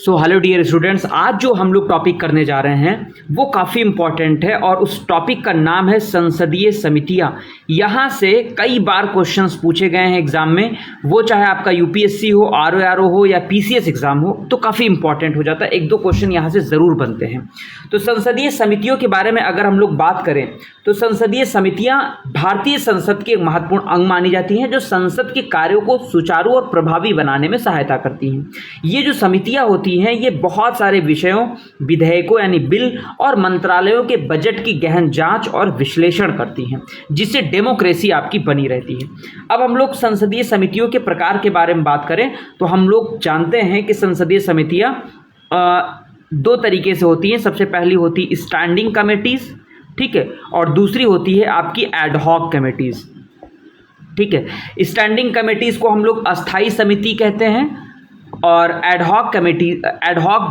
So hello dear students, आज जो हम लोग टॉपिक करने जा रहे हैं वो काफ़ी इम्पॉर्टेंट है और उस टॉपिक का नाम है संसदीय समितियां। यहाँ से कई बार क्वेश्चंस पूछे गए हैं एग्जाम में, वो चाहे आपका यूपीएससी हो, आरओआरओ हो या पीसीएस एग्जाम हो, तो काफ़ी इंपॉर्टेंट हो जाता है। एक दो क्वेश्चन यहाँ से ज़रूर बनते हैं। तो संसदीय समितियों के बारे में अगर हम लोग बात करें तो संसदीय समितियां भारतीय संसद के एक महत्वपूर्ण अंग मानी जाती हैं, जो संसद के कार्यों को सुचारू और प्रभावी बनाने में सहायता करती हैं। ये जो समितियां होती हैं ये बहुत सारे विषयों, विधेयकों यानी बिल और मंत्रालयों के बजट की गहन जांच और विश्लेषण करती हैं, जिससे डेमोक्रेसी आपकी बनी रहती है। अब हम लोग संसदीय समितियों के प्रकार के बारे में बात करें तो हम लोग जानते हैं कि संसदीय समितियां दो तरीके से होती हैं। सबसे पहली होती है स्टैंडिंग कमेटीज़, ठीक है, और दूसरी होती है आपकी एडहॉक कमेटीज़, ठीक है। स्टैंडिंग कमेटीज़ को हम लोग अस्थाई समिति कहते हैं और एडहॉक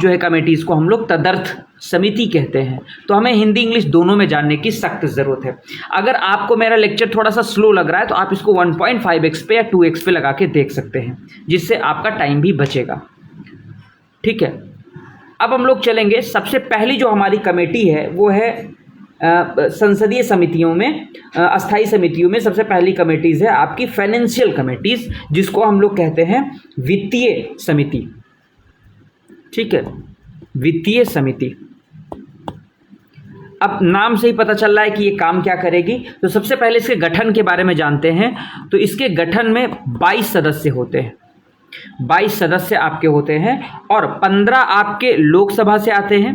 जो है कमेटीज़ को हम लोग तदर्थ समिति कहते हैं। तो हमें हिंदी इंग्लिश दोनों में जानने की सख्त ज़रूरत है। अगर आपको मेरा लेक्चर थोड़ा सा स्लो लग रहा है तो आप इसको 1.5x पे या 2x पे लगा के देख सकते हैं, जिससे आपका टाइम भी बचेगा, ठीक है। अब हम लोग चलेंगे, सबसे पहली जो हमारी कमेटी है वो है संसदीय समितियों में, अस्थाई समितियों में सबसे पहली कमेटीज़ है आपकी फाइनेंशियल कमेटीज़, जिसको हम लोग कहते हैं वित्तीय समिति, ठीक है, वित्तीय समिति। अब नाम से ही पता चल रहा है कि ये काम क्या करेगी। तो सबसे पहले इसके गठन के बारे में जानते हैं। तो इसके गठन में 22 सदस्य होते हैं, 22 सदस्य आपके होते हैं और 15 आपके लोकसभा से आते हैं,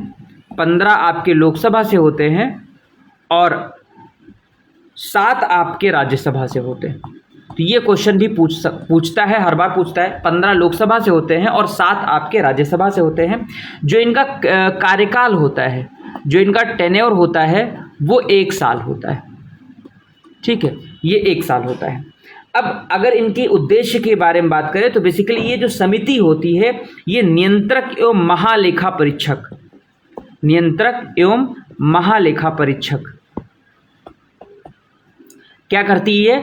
15 आपके लोकसभा से होते हैं और 7 आपके राज्यसभा से होते हैं। तो ये क्वेश्चन भी पूछता है, हर बार पूछता है। 15 लोकसभा से होते हैं और 7 आपके राज्यसभा से होते हैं। जो इनका कार्यकाल होता है, जो इनका टेन्योर होता है वो 1 साल होता है, ठीक है, ये 1 साल होता है। अब अगर इनके उद्देश्य के बारे में बात करें तो बेसिकली ये जो समिति होती है ये नियंत्रक एवं महालेखा परीक्षक, नियंत्रक एवं महालेखा परीक्षक क्या करती है?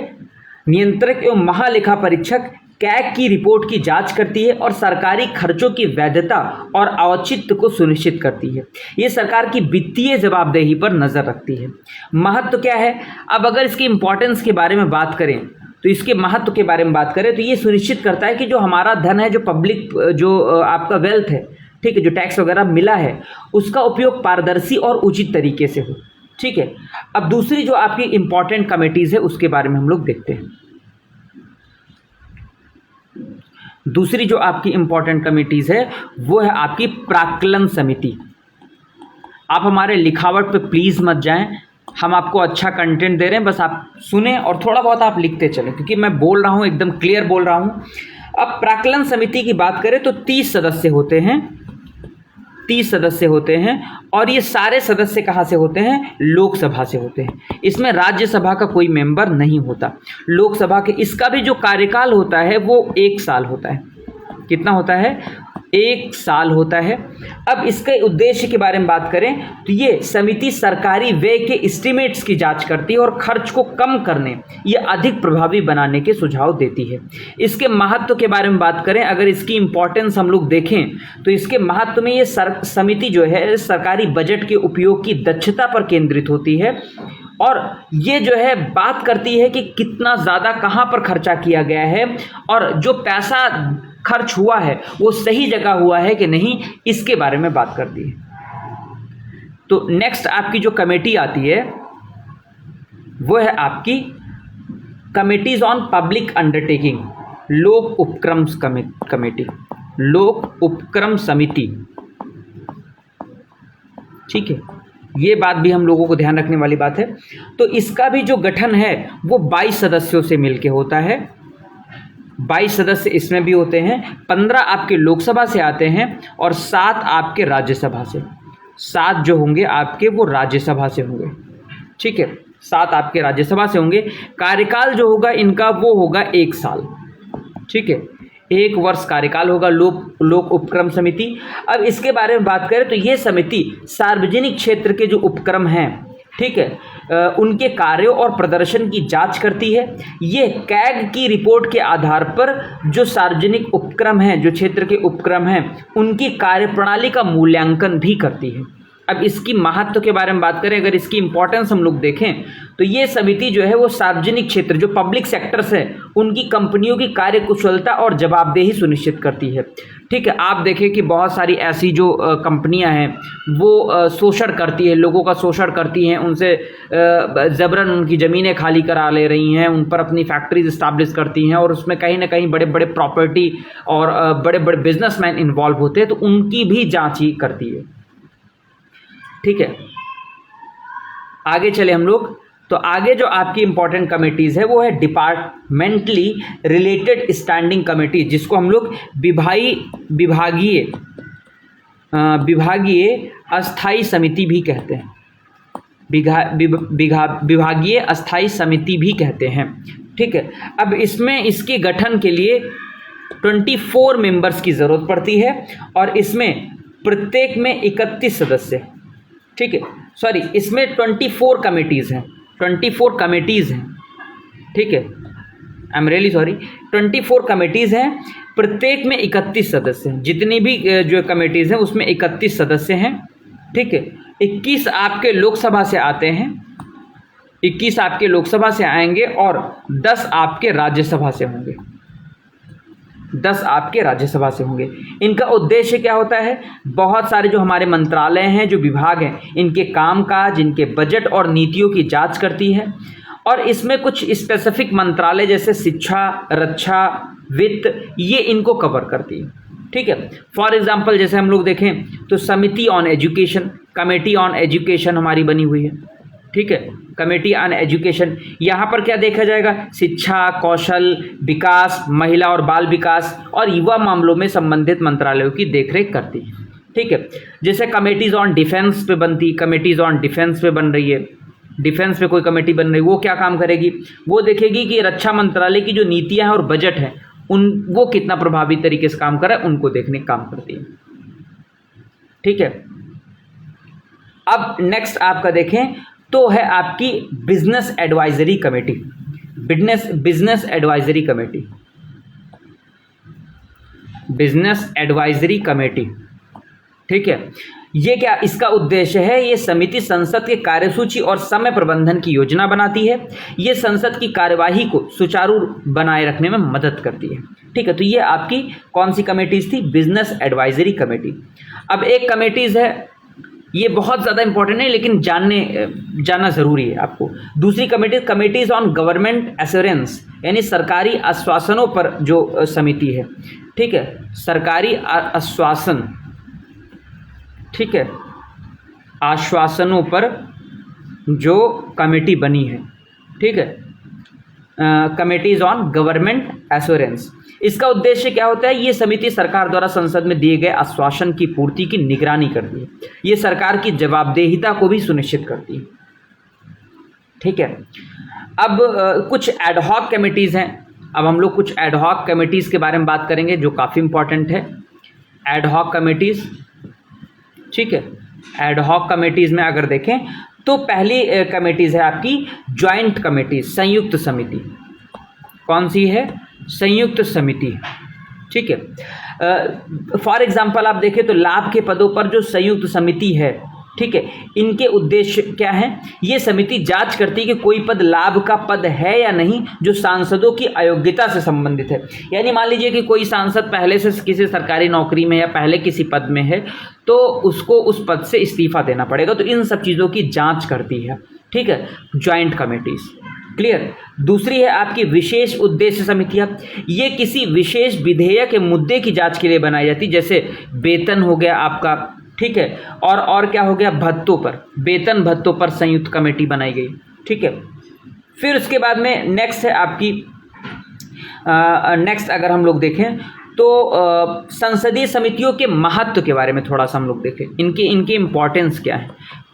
नियंत्रक एवं महालेखा परीक्षक कैग की रिपोर्ट की जांच करती है और सरकारी खर्चों की वैधता और औचित्य को सुनिश्चित करती है। ये सरकार की वित्तीय जवाबदेही पर नजर रखती है। महत्व क्या है? अब अगर इसकी इंपॉर्टेंस के बारे में बात करें तो इसके महत्व के बारे में बात करें तो ये सुनिश्चित करता है कि जो हमारा धन है, जो पब्लिक, जो आपका वेल्थ है, ठीक है, जो टैक्स वगैरह मिला है, उसका उपयोग पारदर्शी और उचित तरीके से हो, ठीक है। अब दूसरी जो आपकी इंपॉर्टेंट कमेटीज़ है उसके बारे में हम लोग देखते हैं। दूसरी जो आपकी इंपॉर्टेंट कमेटीज़ है वो है आपकी प्राक्कलन समिति। आप हमारे लिखावट पे प्लीज़ मत जाएं, हम आपको अच्छा कंटेंट दे रहे हैं, बस आप सुने और थोड़ा बहुत आप लिखते चलें, क्योंकि मैं बोल रहा हूँ एकदम क्लियर बोल रहा हूँ। अब प्राक्कलन समिति की बात करें तो 30 सदस्य होते हैं, 30 सदस्य होते हैं और ये सारे सदस्य कहाँ से होते हैं? लोकसभा से होते हैं। इसमें राज्यसभा का कोई मेंबर नहीं होता। लोकसभा के, इसका भी जो कार्यकाल होता है वो 1 साल होता है। कितना होता है? 1 साल होता है। अब इसके उद्देश्य के बारे में बात करें तो ये समिति सरकारी व्यय के एस्टिमेट्स की जांच करती है और खर्च को कम करने या अधिक प्रभावी बनाने के सुझाव देती है। इसके महत्व के बारे में बात करें, अगर इसकी इंपॉर्टेंस हम लोग देखें तो इसके महत्व में ये समिति जो है सरकारी बजट के उपयोग की दक्षता पर केंद्रित होती है और ये जो है बात करती है कि कितना ज़्यादा कहाँ पर खर्चा किया गया है और जो पैसा खर्च हुआ है वो सही जगह हुआ है कि नहीं, इसके बारे में बात करती है। तो नेक्स्ट आपकी जो कमेटी आती है वो है आपकी कमिटीज ऑन पब्लिक अंडरटेकिंग, लोक उपक्रम कमेटी, लोक उपक्रम समिति, ठीक है। ये बात भी हम लोगों को ध्यान रखने वाली बात है। तो इसका भी जो गठन है वो 22 सदस्यों से मिलके होता है। 22 सदस्य इसमें भी होते हैं, 15 आपके लोकसभा से आते हैं और 7 आपके राज्यसभा से। 7 जो होंगे आपके वो राज्यसभा से होंगे, ठीक है, 7 आपके राज्यसभा से होंगे। कार्यकाल जो होगा इनका वो होगा 1 साल, ठीक है, 1 वर्ष कार्यकाल होगा लोक उपक्रम समिति। अब इसके बारे में बात करें तो ये समिति सार्वजनिक क्षेत्र के जो उपक्रम हैं, ठीक है, उनके कार्यों और प्रदर्शन की जांच करती है। ये कैग की रिपोर्ट के आधार पर जो सार्वजनिक उपक्रम हैं, जो क्षेत्र के उपक्रम हैं, उनकी कार्यप्रणाली का मूल्यांकन भी करती है। अब इसकी महत्व के बारे में बात करें, अगर इसकी इंपॉर्टेंस हम लोग देखें तो ये समिति जो है वो सार्वजनिक क्षेत्र, जो पब्लिक सेक्टर्स है, उनकी कंपनियों की कार्यकुशलता और जवाबदेही सुनिश्चित करती है। ठीक है, आप देखें कि बहुत सारी ऐसी जो कंपनियां हैं वो शोषण करती है, लोगों का शोषण करती हैं, उनसे ज़बरन उनकी ज़मीनें खाली करा ले रही हैं, उन पर अपनी फैक्ट्रीज इस्टाब्लिश करती हैं और उसमें कहीं ना कहीं बड़े बड़े प्रॉपर्टी और बड़े बड़े बिजनेसमैन इन्वॉल्व होते हैं, तो उनकी भी जाँच ही करती है। ठीक है, आगे चले हम लोग। तो आगे जो आपकी इंपॉर्टेंट कमिटीज़ है वो है डिपार्टमेंटली रिलेटेड स्टैंडिंग कमेटी, जिसको हम लोग विभागीय अस्थाई समिति भी कहते हैं। विभागीय अस्थाई समिति भी कहते हैं। ठीक है, अब इसमें इसके गठन के लिए 24 मेंबर्स की ज़रूरत पड़ती है और इसमें प्रत्येक में 31 सदस्य, ठीक है, सॉरी, इसमें 24 कमेटीज़ हैं, 24 कमेटीज़ हैं। ठीक है, I am really sorry, 24 committees हैं, प्रत्येक में 31 सदस्य हैं। जितनी भी जो कमेटीज़ हैं उसमें 31 सदस्य हैं। ठीक है, 21 आपके लोकसभा से आते हैं, 21 आपके लोकसभा से आएंगे और 10 आपके राज्यसभा से होंगे, 10 आपके राज्यसभा से होंगे। इनका उद्देश्य क्या होता है? बहुत सारे जो हमारे मंत्रालय हैं, जो विभाग हैं, इनके कामकाज, इनके बजट और नीतियों की जांच करती है। और इसमें कुछ स्पेसिफिक मंत्रालय जैसे शिक्षा, रक्षा, वित्त, ये इनको कवर करती है। ठीक है, फॉर एग्जांपल जैसे हम लोग देखें तो समिति on education, committee on education हमारी बनी हुई है। ठीक है, कमेटी ऑन एजुकेशन, यहाँ पर क्या देखा जाएगा? शिक्षा, कौशल विकास, महिला और बाल विकास और युवा मामलों में संबंधित मंत्रालयों की देखरेख करती है। ठीक है, जैसे कमेटीज ऑन डिफेंस पे बनती, कमेटीज ऑन डिफेंस पे बन रही है, डिफेंस पे कोई कमेटी बन रही है, वो क्या काम करेगी? वो देखेगी कि रक्षा मंत्रालय की जो नीतियाँ हैं और बजट है वो कितना प्रभावी तरीके से काम कर रहा है, उनको देखने का काम करती है। ठीक है, अब नेक्स्ट आपका देखें तो है आपकी business advisory committee. Business advisory committee, business advisory committee. ठीक है, ये क्या इसका उद्देश्य है? ये समिति संसद के कार्यसूची और समय प्रबंधन की योजना बनाती है। ये संसद की कार्यवाही को सुचारू बनाए रखने में मदद करती है। ठीक है, तो ये आपकी कौन सी कमेटीज थी? Business advisory committee. अब एक कमेटीज है, ये बहुत ज़्यादा इंपॉर्टेंट है लेकिन जानना ज़रूरी है आपको। दूसरी कमेटीज ऑन गवर्नमेंट एश्योरेंस, यानी सरकारी आश्वासनों पर जो समिति है। ठीक है, सरकारी आश्वासन, ठीक है, आश्वासनों पर जो कमेटी बनी है। ठीक है, कमेटीज ऑन गवर्नमेंट एश्योरेंस, इसका उद्देश्य क्या होता है? ये समिति सरकार द्वारा संसद में दिए गए आश्वासन की पूर्ति की निगरानी करती है। ये सरकार की जवाबदेहिता को भी सुनिश्चित करती है। ठीक है, अब कुछ एडहॉक कमेटीज़ हैं। अब हम लोग कुछ एडहॉक कमेटीज़ के बारे में बात करेंगे जो काफ़ी इंपॉर्टेंट है। एडहॉक कमेटीज़, ठीक है, एडहॉक कमेटीज़ में अगर देखें तो पहली कमेटीज़ है आपकी ज्वाइंट कमेटी, संयुक्त समिति। कौन सी है? संयुक्त समिति। ठीक है, फॉर एग्जांपल आप देखें तो लाभ के पदों पर जो संयुक्त समिति है, ठीक है, इनके उद्देश्य क्या है? ये समिति जांच करती है कि कोई पद लाभ का पद है या नहीं जो सांसदों की अयोग्यता से संबंधित है। यानी मान लीजिए कि कोई सांसद पहले से किसी सरकारी नौकरी में या पहले किसी पद में है तो उसको उस पद से इस्तीफा देना पड़ेगा, तो इन सब चीज़ों की जांच करती है। ठीक है, ज्वाइंट कमेटीज, क्लियर। दूसरी है आपकी विशेष उद्देश्य समितियां। ये किसी विशेष विधेयक के मुद्दे की जांच के लिए बनाई जाती, जैसे वेतन हो गया आपका, ठीक है, और क्या हो गया? भत्तों पर, वेतन भत्तों पर संयुक्त कमेटी बनाई गई। ठीक है, फिर उसके बाद में नेक्स्ट है आपकी नेक्स्ट अगर हम लोग देखें तो संसदीय समितियों के महत्व के बारे में थोड़ा सा हम लोग देखें, इनकी इम्पोर्टेंस क्या है,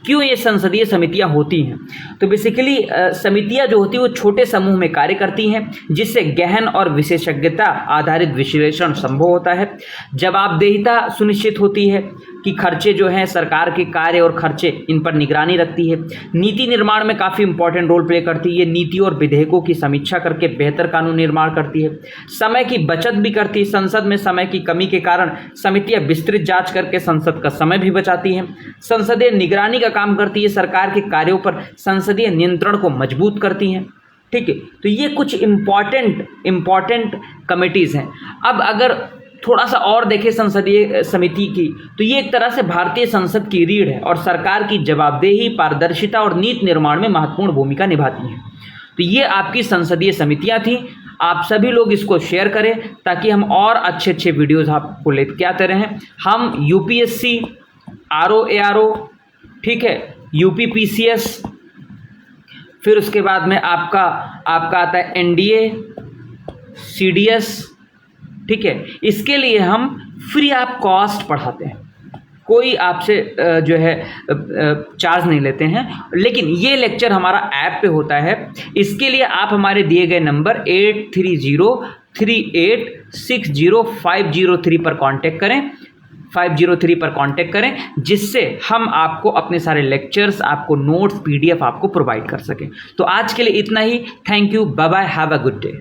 क्यों ये संसदीय समितियां होती हैं? तो बेसिकली समितियां जो होती हैं वो छोटे समूह में कार्य करती हैं, जिससे गहन और विशेषज्ञता आधारित विश्लेषण संभव होता है। जवाबदेहिता सुनिश्चित होती है कि खर्चे जो हैं सरकार के कार्य और खर्चे इन पर निगरानी रखती है। नीति निर्माण में काफ़ी इंपॉर्टेंट रोल प्ले करती है। ये नीति और विधेयकों की समीक्षा करके बेहतर कानून निर्माण करती है। समय की बचत भी करती है। संसद में समय की कमी के कारण समितियां विस्तृत जांच करके संसद का समय भी बचाती हैं। संसदीय निगरानी का काम करती है। सरकार के कार्यों पर संसदीय नियंत्रण को मजबूत करती हैं। ठीक है, तो ये कुछ इम्पॉर्टेंट कमिटीज़ हैं। अब अगर थोड़ा सा और देखें संसदीय समिति की, तो ये एक तरह से भारतीय संसद की रीढ़ है और सरकार की जवाबदेही, पारदर्शिता और नीति निर्माण में महत्वपूर्ण भूमिका निभाती हैं। तो ये आपकी संसदीय समितियां थी। आप सभी लोग इसको शेयर करें ताकि हम और अच्छे वीडियोज़ आपको लेके आते रहें। हम यूपीएससी, आरओ, ठीक है, यूपीपीसीएस, फिर उसके बाद में आपका आता है एनडीए, सीडीएस, ठीक है, इसके लिए हम फ्री ऑफ कॉस्ट पढ़ाते हैं। कोई आपसे जो है चार्ज नहीं लेते हैं, लेकिन ये लेक्चर हमारा ऐप पे होता है। इसके लिए आप हमारे दिए गए नंबर 8303860503 पर कांटेक्ट करें, 503 पर कांटेक्ट करें, जिससे हम आपको अपने सारे लेक्चर्स, आपको नोट्स, पीडीएफ आपको प्रोवाइड कर सकें। तो आज के लिए इतना ही। Thank you, bye bye, have a good day.